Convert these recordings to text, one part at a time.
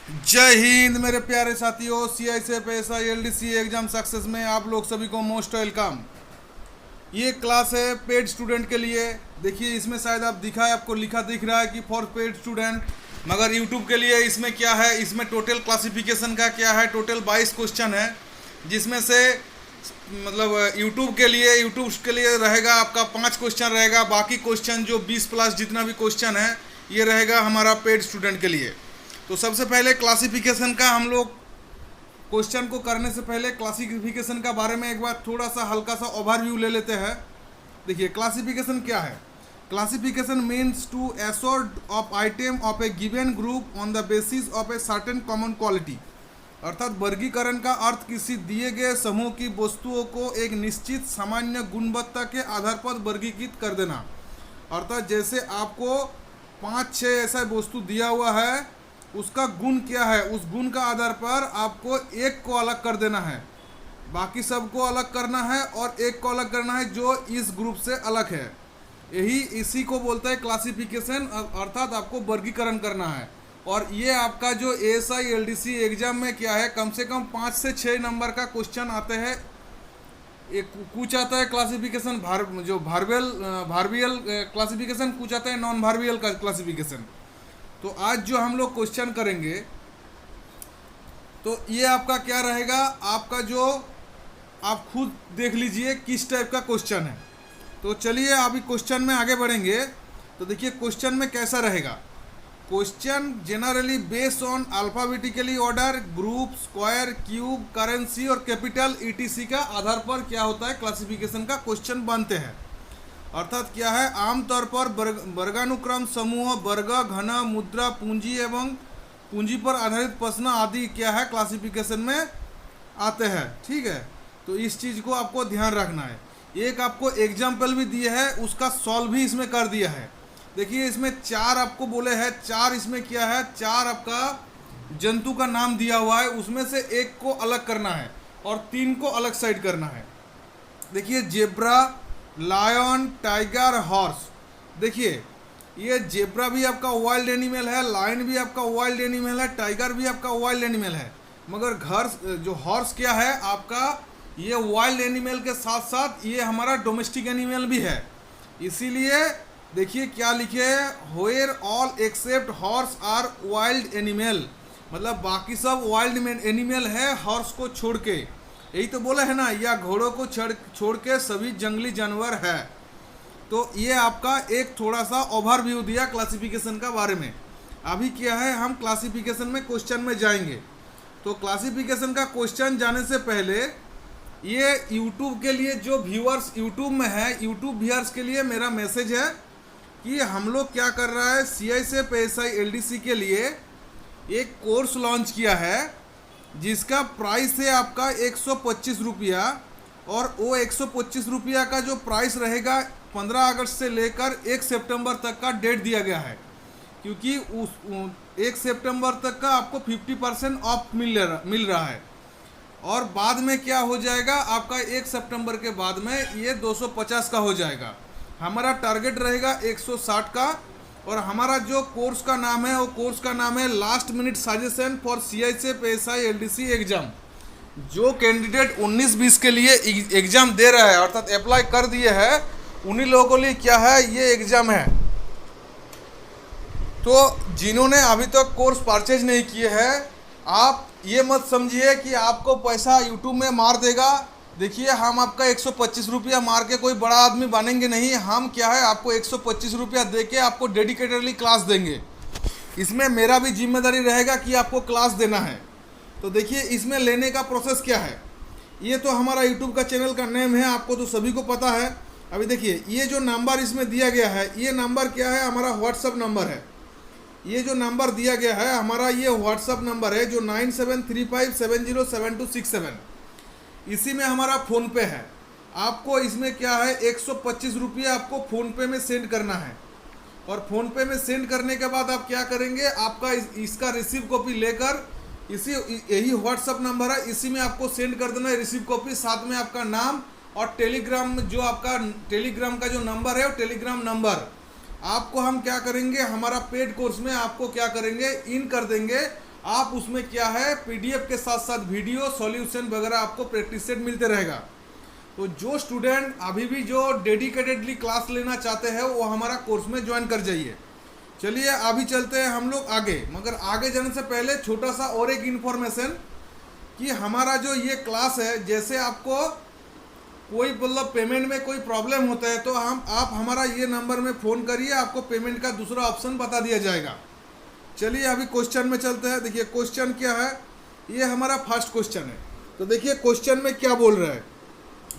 जय हिंद मेरे प्यारे साथियों। सीआई से पैसा एलडीसी एग्जाम सक्सेस में आप लोग सभी को मोस्ट वेलकम। ये क्लास है पेड स्टूडेंट के लिए। देखिए इसमें शायद आप दिखा है, आपको लिखा दिख रहा है कि फॉर पेड स्टूडेंट, मगर यूट्यूब के लिए इसमें क्या है, इसमें टोटल क्लासिफिकेशन का क्या है, टोटल 22 क्वेश्चन है, जिसमें से मतलब यूट्यूब के लिए रहेगा आपका 5 क्वेश्चन रहेगा। बाकी क्वेश्चन जो 20 प्लस जितना भी क्वेश्चन है ये रहेगा हमारा पेड स्टूडेंट के लिए। तो सबसे पहले क्लासिफिकेशन का हम लोग क्वेश्चन को करने से पहले क्लासिफिकेशन का बारे में एक बार थोड़ा सा हल्का सा ओवरव्यू ले लेते हैं। देखिए क्लासिफिकेशन क्या है। Classification means to a sort of item of a given group on the basis of a certain common quality. अर्थात वर्गीकरण का अर्थ किसी दिए गए समूह की वस्तुओं को एक निश्चित सामान्य गुणवत्ता के आधार पर वर्गीकृत कर देना। अर्थात जैसे आपको 5-6 ऐसा वस्तु दिया हुआ है, उसका गुण क्या है, उस गुण का आधार पर आपको एक को अलग कर देना है, बाकी सबको अलग करना है और एक को अलग करना है जो इस ग्रुप से अलग है। इसी को बोलता है क्लासिफिकेशन, अर्थात आपको वर्गीकरण करना है। और ये आपका जो एएसआई एलडीसी एग्जाम में क्या है, कम से कम 5 से 6 नंबर का क्वेश्चन आते हैं। एक कुछ आता है क्लासिफिकेशन भारवियल क्लासिफिकेशन, कुछ आता है नॉन भारवियल का क्लासिफिकेशन। तो आज जो हम लोग क्वेश्चन करेंगे तो ये आपका क्या रहेगा, आपका जो आप खुद देख लीजिए किस टाइप का क्वेश्चन है। तो चलिए अभी क्वेश्चन में आगे बढ़ेंगे। तो देखिए क्वेश्चन में कैसा रहेगा। Question generally based on alphabetically order, group, square, cube, currency और कैपिटल ईटीसी का आधार पर क्या होता है, क्लासिफिकेशन का क्वेश्चन बनते हैं। अर्थात क्या है, आमतौर पर वर्गानुक्रम, समूह, वर्ग, घन, मुद्रा, पूंजी एवं पूंजी पर आधारित प्रश्न आदि क्या है क्लासिफिकेशन में आते हैं। ठीक है, तो इस चीज़ को आपको ध्यान रखना है। एक आपको एग्जाम्पल भी दिए है, उसका सॉल्व भी इसमें कर दिया है। देखिए इसमें 4 आपको बोले हैं, 4 इसमें क्या है, 4 आपका जंतु का नाम दिया हुआ है, उसमें से एक को अलग करना है और 3 को अलग साइड करना है। देखिए जेब्रा, लायन, टाइगर, हॉर्स। देखिए ये जेब्रा भी आपका वाइल्ड एनिमल है, लायन भी आपका वाइल्ड एनिमल है, टाइगर भी आपका वाइल्ड एनिमल है, मगर घर जो हॉर्स क्या है आपका, ये वाइल्ड एनिमल के साथ साथ ये हमारा डोमेस्टिक एनिमल भी है। इसीलिए देखिए क्या लिखे है, where all except horse are wild animal, मतलब बाकी सब वाइल्ड एनिमल है हॉर्स को छोड़ के। यही तो बोला है ना, या घोड़ों को छोड़ के सभी जंगली जानवर है। तो ये आपका एक थोड़ा सा ओवरव्यू दिया क्लासिफिकेशन का बारे में। अभी क्या है, हम क्लासिफिकेशन में क्वेश्चन में जाएंगे। तो क्लासिफिकेशन का क्वेश्चन जाने से पहले ये यूट्यूब के लिए जो व्यूअर्स यूट्यूब में है, यूट्यूब व्यूअर्स के लिए मेरा मैसेज है कि हम लोग क्या कर रहा है, सीआई से पीएसआई एलडीसी के लिए एक कोर्स लॉन्च किया है जिसका प्राइस है आपका 125 रुपया। और वो 125 रुपया का जो प्राइस रहेगा 15 अगस्त से लेकर 1 सितंबर तक का डेट दिया गया है, क्योंकि उस 1 सितंबर तक का आपको 50% ऑफ मिल रहा है। और बाद में क्या हो जाएगा आपका, 1 सितंबर के बाद में ये 250 का हो जाएगा। हमारा टारगेट रहेगा 160 का। और हमारा जो कोर्स का नाम है, वो कोर्स का नाम है last minute suggestion for CI से पीएसआई एलडीसी एग्जाम। जो कैंडिडेट 19-20 के लिए एग्जाम दे रहा है, अर्थात अप्लाई कर दिए हैं, उन्हीं लोगों के लिए क्या है, ये एग्जाम है। तो जिन्होंने अभी तक कोर्स परचेज नहीं किए हैं, आप ये मत समझिए कि आपको पैसा यूट्यूब में मार देगा। देखिए हम आपका 125 रुपया मार के कोई बड़ा आदमी बनेंगे नहीं। हम क्या है, आपको 125 रुपया दे के आपको डेडिकेटेडली क्लास देंगे। इसमें मेरा भी जिम्मेदारी रहेगा कि आपको क्लास देना है। तो देखिए इसमें लेने का प्रोसेस क्या है। ये तो हमारा यूट्यूब का चैनल का नेम है, आपको तो सभी को पता है। अभी देखिए ये जो नंबर इसमें दिया गया है, ये नंबर क्या है, हमारा व्हाट्सअप नंबर है। ये जो नंबर दिया गया है हमारा, ये व्हाट्सअप नंबर है जो 9735707267। इसी में हमारा फ़ोनपे है। आपको इसमें क्या है, 125 रुपया आपको फ़ोनपे में सेंड करना है। और फ़ोनपे में सेंड करने के बाद आप क्या करेंगे, आपका इसका रिसीव कॉपी लेकर यही व्हाट्सअप नंबर है, इसी में आपको सेंड कर देना है रिसीव कॉपी, साथ में आपका नाम और टेलीग्राम जो आपका टेलीग्राम का जो नंबर है वो टेलीग्राम नंबर आपको हम क्या करेंगे, हमारा पेड कोर्स में आपको क्या करेंगे, इन कर देंगे। आप उसमें क्या है पीडीएफ के साथ साथ वीडियो सॉल्यूशन वगैरह आपको प्रैक्टिस सेट मिलते रहेगा। तो जो स्टूडेंट अभी भी जो डेडिकेटेडली क्लास लेना चाहते हैं वो हमारा कोर्स में ज्वाइन कर जाइए। चलिए अभी चलते हैं हम लोग आगे, मगर आगे जाने से पहले छोटा सा और एक इन्फॉर्मेशन कि हमारा जो ये क्लास है, जैसे आपको कोई मतलब पेमेंट में कोई प्रॉब्लम होता है तो आप हमारा ये नंबर में फ़ोन करिए, आपको पेमेंट का दूसरा ऑप्शन बता दिया जाएगा। चलिए अभी क्वेश्चन में चलते हैं। देखिए क्वेश्चन क्या है, ये हमारा फर्स्ट क्वेश्चन है। तो देखिए क्वेश्चन में क्या बोल रहा है,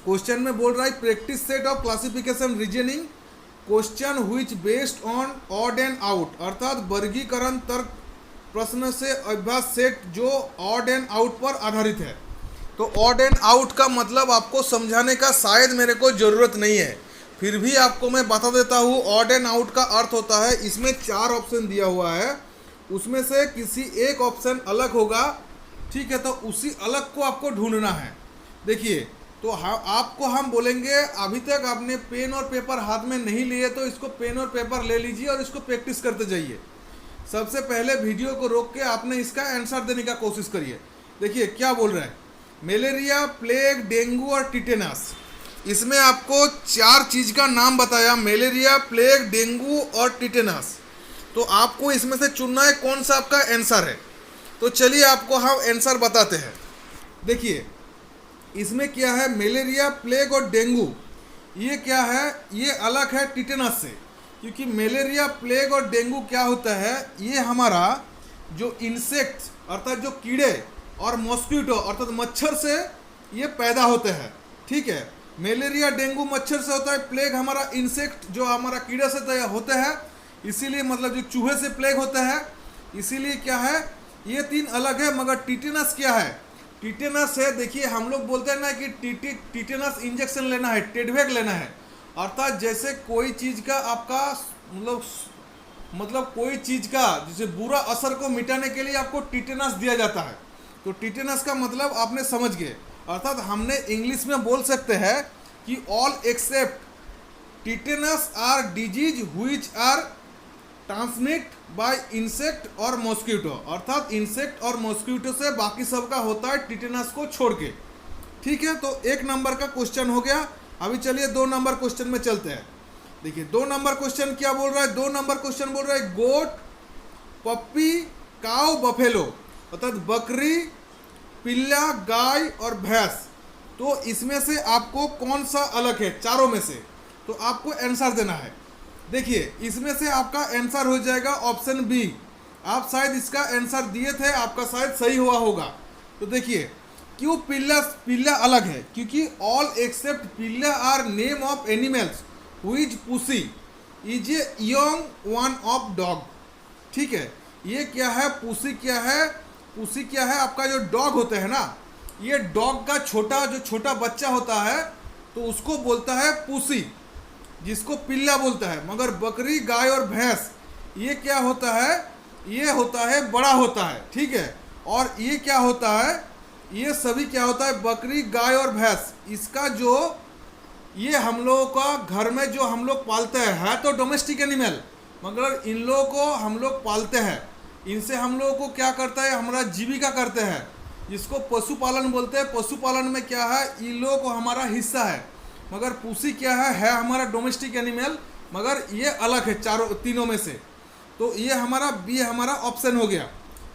क्वेश्चन में बोल रहा है practice set of classification reasoning question which based on odd and out, अर्थात वर्गीकरण तर्क प्रश्न से अभ्यास सेट जो ऑड एंड आउट पर आधारित है। तो ऑड एंड आउट का मतलब आपको समझाने का शायद मेरे को ज़रूरत नहीं है, फिर भी आपको मैं बता देता हूँ। ऑड एंड आउट का अर्थ होता है, इसमें 4 ऑप्शन दिया हुआ है, उसमें से किसी एक ऑप्शन अलग होगा, ठीक है, तो उसी अलग को आपको ढूंढना है। देखिए तो आपको हम बोलेंगे अभी तक आपने पेन और पेपर हाथ में नहीं लिए तो इसको पेन और पेपर ले लीजिए और इसको प्रैक्टिस करते जाइए। सबसे पहले वीडियो को रोक के आपने इसका आंसर देने का कोशिश करिए। देखिए क्या बोल रहा है, मलेरिया, प्लेग, डेंगू और टिटेनस। इसमें आपको 4 चीज़ का नाम बताया, मलेरिया, प्लेग, डेंगू और टिटेनस। तो आपको इसमें से चुनना है कौन सा आपका आंसर है। तो चलिए आपको हम आंसर बताते हैं। देखिए इसमें क्या है, मलेरिया, प्लेग और डेंगू, ये क्या है, ये अलग है टिटेनस से, क्योंकि मलेरिया, प्लेग और डेंगू क्या होता है, ये हमारा जो इंसेक्ट्स अर्थात जो कीड़े और मॉस्किटो अर्थात मच्छर से ये पैदा होते हैं, ठीक है। मलेरिया डेंगू मच्छर से होता है, प्लेग हमारा इंसेक्ट जो हमारा कीड़े से होते हैं, इसीलिए मतलब जो चूहे से प्लेग होता है, इसीलिए क्या है ये 3 अलग है। मगर टिटेनस क्या है, टिटेनस है, देखिए हम लोग बोलते हैं ना कि टिटेनस इंजेक्शन लेना है, टेडवेक लेना है, अर्थात जैसे कोई चीज़ का आपका मतलब कोई चीज़ का जैसे बुरा असर को मिटाने के लिए आपको टिटेनस दिया जाता है। तो टिटेनस का मतलब आपने समझ गए, अर्थात हमने इंग्लिश में बोल सकते हैं कि all except tetanus are disease which are transmit by insect और मॉस्किटो, अर्थात इंसेक्ट और मॉस्किटो से बाकी सब का होता है टिटेनस को छोड़ के, ठीक है। तो 1 नंबर का क्वेश्चन हो गया। अभी चलिए 2 नंबर क्वेश्चन में चलते हैं। देखिए 2 नंबर क्वेश्चन क्या बोल रहा है, 2 नंबर क्वेश्चन बोल रहा है गोट, पप्पी, काऊ, बफेलो, अर्थात बकरी, पिल्ला, गाय और भैंस। तो इसमें से आपको कौन सा अलग है चारों में से, तो आपको आंसर देना है। देखिए इसमें से आपका आंसर हो जाएगा ऑप्शन बी। आप शायद इसका आंसर दिए थे, आपका शायद सही हुआ होगा। तो देखिए क्यों पिल्ला अलग है, क्योंकि ऑल एक्सेप्ट पिल्ला are name of animals which puppy is a young one of dog, ठीक है। ये क्या है, पुसी क्या है, पुसी क्या है, आपका जो डॉग होता है ना, ये डॉग का जो छोटा बच्चा होता है तो उसको बोलता है पुसी, जिसको पिल्ला बोलता है। मगर बकरी, गाय और भैंस ये क्या होता है, ये होता है बड़ा होता है, ठीक है। और ये क्या होता है, ये सभी क्या होता है, बकरी, गाय और भैंस, इसका जो ये हम लोगों का घर में जो हम लोग पालते हैं है तो डोमेस्टिक एनिमल, मगर इन लोगों को हम लोग पालते हैं, इनसे हम लोगों को क्या करता है, हमारा जीविका करते हैं, जिसको पशुपालन बोलते हैं। पशुपालन में क्या है, इन लोगों को हमारा हिस्सा है। मगर पुसी क्या है हमारा डोमेस्टिक एनिमल, मगर ये अलग है तीनों में से। तो ये हमारा बी हमारा ऑप्शन हो गया।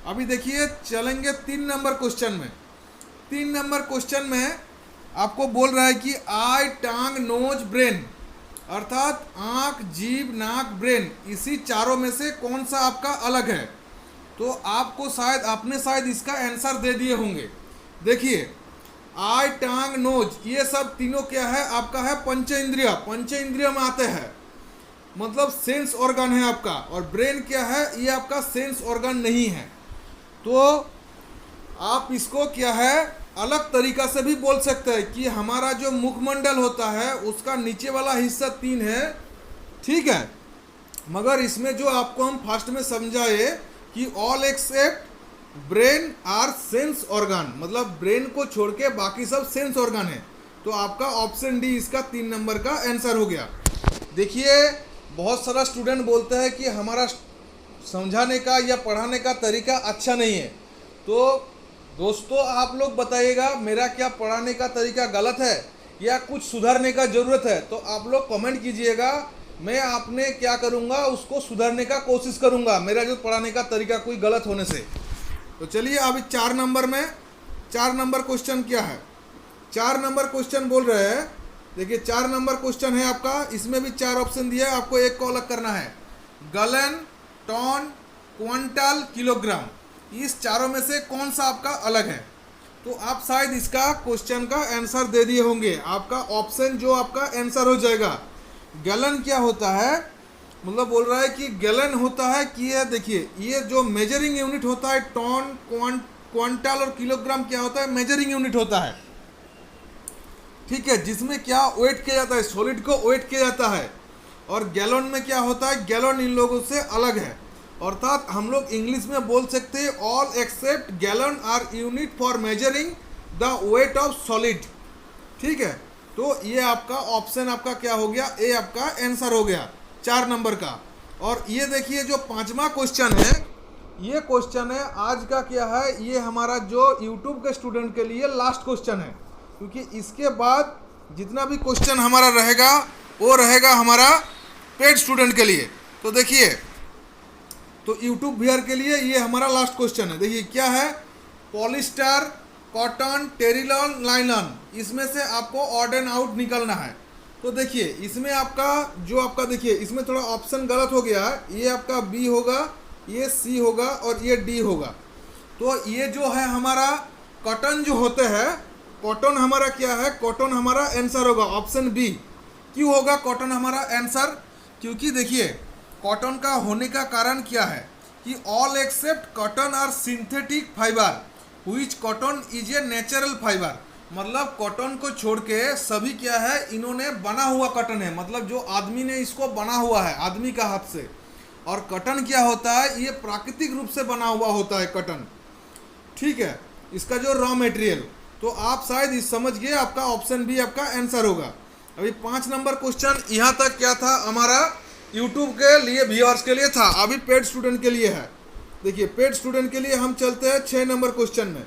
अभी देखिए चलेंगे 3 नंबर क्वेश्चन में। 3 नंबर क्वेश्चन में आपको बोल रहा है कि आई, टांग, नोज, ब्रेन, अर्थात आँख, जीभ, नाक, ब्रेन, इसी चारों में से कौन सा आपका अलग है। तो आपको आपने शायद इसका आंसर दे दिए होंगे। देखिए आई, टांग, नोज, ये सब तीनों क्या है, आपका है पंचेंद्रिय में आते हैं, मतलब सेंस ऑर्गन है आपका। और ब्रेन क्या है, ये आपका सेंस ऑर्गन नहीं है। तो आप इसको क्या है अलग तरीका से भी बोल सकते हैं कि हमारा जो मुखमंडल होता है उसका नीचे वाला हिस्सा 3 है, ठीक है। मगर इसमें जो आपको हम फर्स्ट में समझाए कि all except brain are sense organ, मतलब ब्रेन को छोड़ के बाकी सब सेंस ऑर्गन है। तो आपका ऑप्शन डी इसका 3 नंबर का आंसर हो गया। देखिए बहुत सारा स्टूडेंट बोलता है कि हमारा समझाने का या पढ़ाने का तरीका अच्छा नहीं है, तो दोस्तों आप लोग बताइएगा मेरा क्या पढ़ाने का तरीका गलत है या कुछ सुधारने का ज़रूरत है, तो आप लोग कमेंट कीजिएगा। मैं आपने क्या करूँगा, उसको सुधारने का कोशिश करूँगा, मेरा जो पढ़ाने का तरीका कोई गलत होने से। तो चलिए अभी 4 नंबर में 4 नंबर क्वेश्चन क्या है। 4 नंबर क्वेश्चन बोल रहे हैं, देखिए 4 नंबर क्वेश्चन है आपका, इसमें भी 4 ऑप्शन दिया है, आपको एक को अलग करना है। गलन, टन, क्विंटल, किलोग्राम, इस चारों में से कौन सा आपका अलग है। तो आप शायद इसका क्वेश्चन का आंसर दे दिए होंगे, आपका ऑप्शन जो आपका आंसर हो जाएगा। गलन क्या होता है, मतलब बोल रहा है कि गलन होता है कि ये देखिए ये जो मेजरिंग यूनिट होता है, टन, क्विंटल और किलोग्राम क्या होता है, मेजरिंग यूनिट होता है, ठीक है, जिसमें क्या वेट किया जाता है, सॉलिड को वेट किया जाता है। और गैलन में क्या होता है, गैलन इन लोगों से अलग है, अर्थात हम लोग इंग्लिश में बोल सकते हैं all except gallon are unit for measuring the weight of solid, ठीक है। तो ये आपका ऑप्शन आपका क्या हो गया, ए आपका आंसर हो गया 4 नंबर का। और ये देखिए जो 5वां क्वेश्चन है, ये क्वेश्चन है आज का क्या है, ये हमारा जो यूट्यूब के स्टूडेंट के लिए लास्ट क्वेश्चन है, क्योंकि इसके बाद जितना भी क्वेश्चन हमारा रहेगा वो रहेगा हमारा पेड स्टूडेंट के लिए। तो देखिए, तो यूट्यूब व्यूअर के लिए ये हमारा लास्ट क्वेश्चन है। देखिए क्या है, पॉलिस्टर, कॉटन, टेरिलॉन, लाइलन, इसमें से आपको ऑड एंड आउट निकलना है। तो देखिए इसमें आपका जो आपका देखिए इसमें थोड़ा ऑप्शन गलत हो गया है, ये आपका बी होगा, ये सी होगा और ये डी होगा। तो ये जो है हमारा कॉटन जो होते हैं, कॉटन हमारा क्या है, कॉटन हमारा आंसर होगा ऑप्शन बी। क्यों होगा कॉटन हमारा आंसर, क्योंकि देखिए कॉटन का होने का कारण क्या है कि all except cotton are synthetic fibre which cotton is a natural fibre, मतलब कॉटन को छोड़ के सभी क्या है, इन्होंने बना हुआ कॉटन है, मतलब जो आदमी ने इसको बना हुआ है आदमी का हाथ से। और कॉटन क्या होता है, ये प्राकृतिक रूप से बना हुआ होता है कॉटन, ठीक है, इसका जो रॉ मटेरियल। तो आप शायद इस समझ गए, आपका ऑप्शन बी आपका आंसर होगा। अभी 5 नंबर क्वेश्चन यहाँ तक क्या था हमारा यूट्यूब के लिए व्यूअर्स के लिए था, अभी पेड स्टूडेंट के लिए है। देखिए पेड स्टूडेंट के लिए हम चलते हैं 6 नंबर क्वेश्चन में।